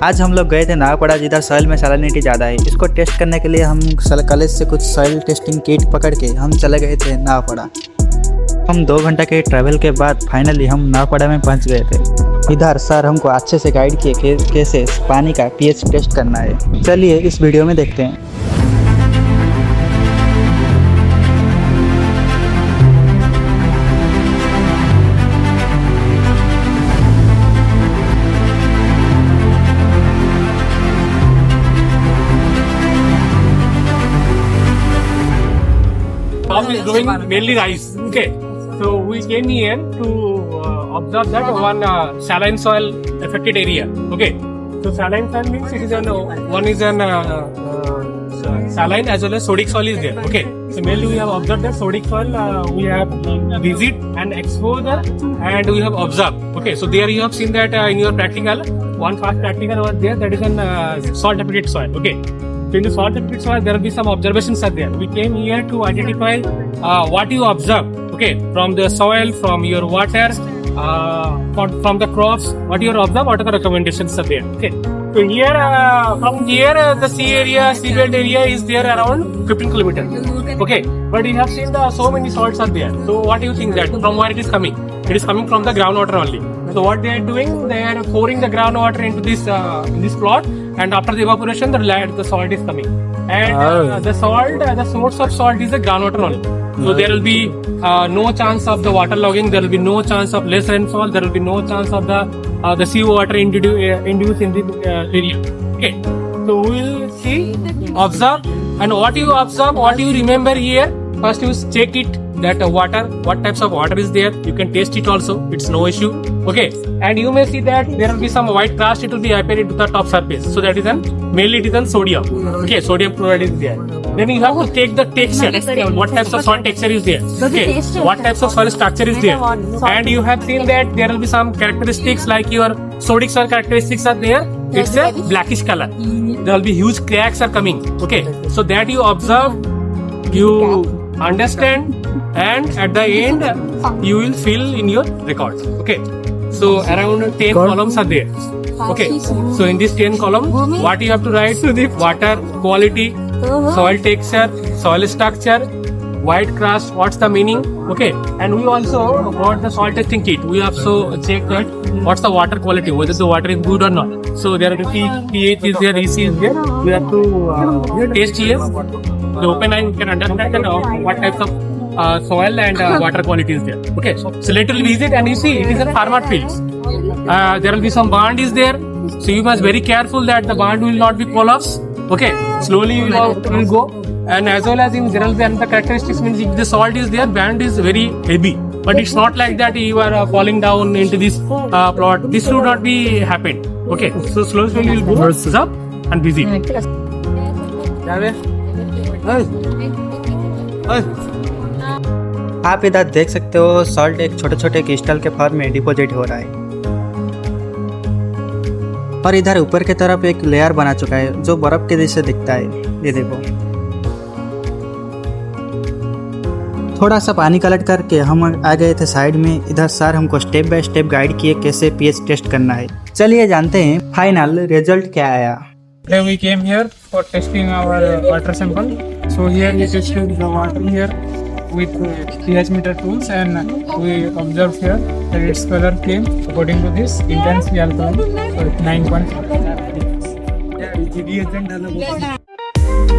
आज हम लोग गए थे नागपड़ा जिधर सॉइल में सैलिनिटी ज़्यादा है। इसको टेस्ट करने के लिए हम कॉलेज से कुछ सॉइल टेस्टिंग किट पकड़ के हम चले गए थे नागपड़ा। हम 2 घंटे के ट्रैवल के बाद फाइनली हम नागपड़ा में पहुंच गए थे। इधर सर हमको अच्छे से गाइड किए कैसे पानी का पीएच टेस्ट करना है। चलिए इस वीडियो में देखते हैं। Farm is growing mainly rice. Okay, so we came here to observe that one saline soil affected area. Okay, so saline soil means it is one is an saline as well as sodic soil is there. Okay, so mainly we have observed that sodic soil we have visit and exposure and we have observed. Okay, so there you have seen that in your practical, one first practical over there, that is an salt affected soil. Okay. So in the salt affected soil, there will be some observations are there. We came here to identify what you observe, okay, from the soil, from your water, from the crops, what you observe, what are the recommendations are there, okay. So here, from here, the sea area, seabed area is there around 15 kilometers, okay. But you have seen so many salts are there. So what do you think that from where it is coming? It is coming from the groundwater only. So what they are doing, they are pouring the groundwater into this plot, and after the evaporation, the salt is coming. And the source of salt is the groundwater only. So there will be no chance of the water logging. There will be no chance of less rainfall. There will be no chance of the sea water induced in the area. Okay. So we will see, observe, and what you observe, what you remember here. First, you check it that water, what types of water is there. You can taste it also. It's no issue. Okay, and you may see that there will be some white crust. It will be appearing to the top surface. So that is mainly it is sodium. Okay, sodium chloride is there. Then you have to take the texture. What types of soil texture is there? Okay, what types of soil structure is there? And you have seen that there will be some characteristics like your sodic soil characteristics are there. It's a blackish color. There will be huge cracks are coming. Okay, so that you observe, you understand, and at the end you will fill in your records. Okay, so around 10 columns are there. Okay, so in this 10 column, what you have to write: water quality, soil texture, soil structure, white crust, what's the meaning. Okay, and we also got the soil testing kit. We also check that what's the water quality, whether the water is good or not. So there are the pH is there, EC is there. We have to taste here. The open eye can understand what types of soil and water quality is there. Okay, so let us visit and you see it is a farmer fields. There will be some band is there, so you must very careful that the band will not be collapse. Okay, slowly you will go, and as well as there will be another characteristics means if the salt is there, band is very heavy. But it's not like that you are falling down into this plot. This should not be happen. Okay, so slowly you will go up and visit. आप इधर देख सकते हो salt एक छोटे छोटे crystal के form में डिपॉजिट हो रहा है, और इधर ऊपर की तरफ एक लेयर बना चुका है जो बर्फ के जैसे दिखता है। ये देखो, थोड़ा सा पानी कलेक्ट करके हम आ गए थे साइड में। इधर सर हमको स्टेप बाय स्टेप गाइड किए कैसे पीएच टेस्ट करना है। चलिए जानते हैं फाइनल रिजल्ट क्या आया। Today we came here for testing our water sample. So here we tested the water here with pH meter tools, and we observed here that its color came according to this intensely alkaline, so 9.5.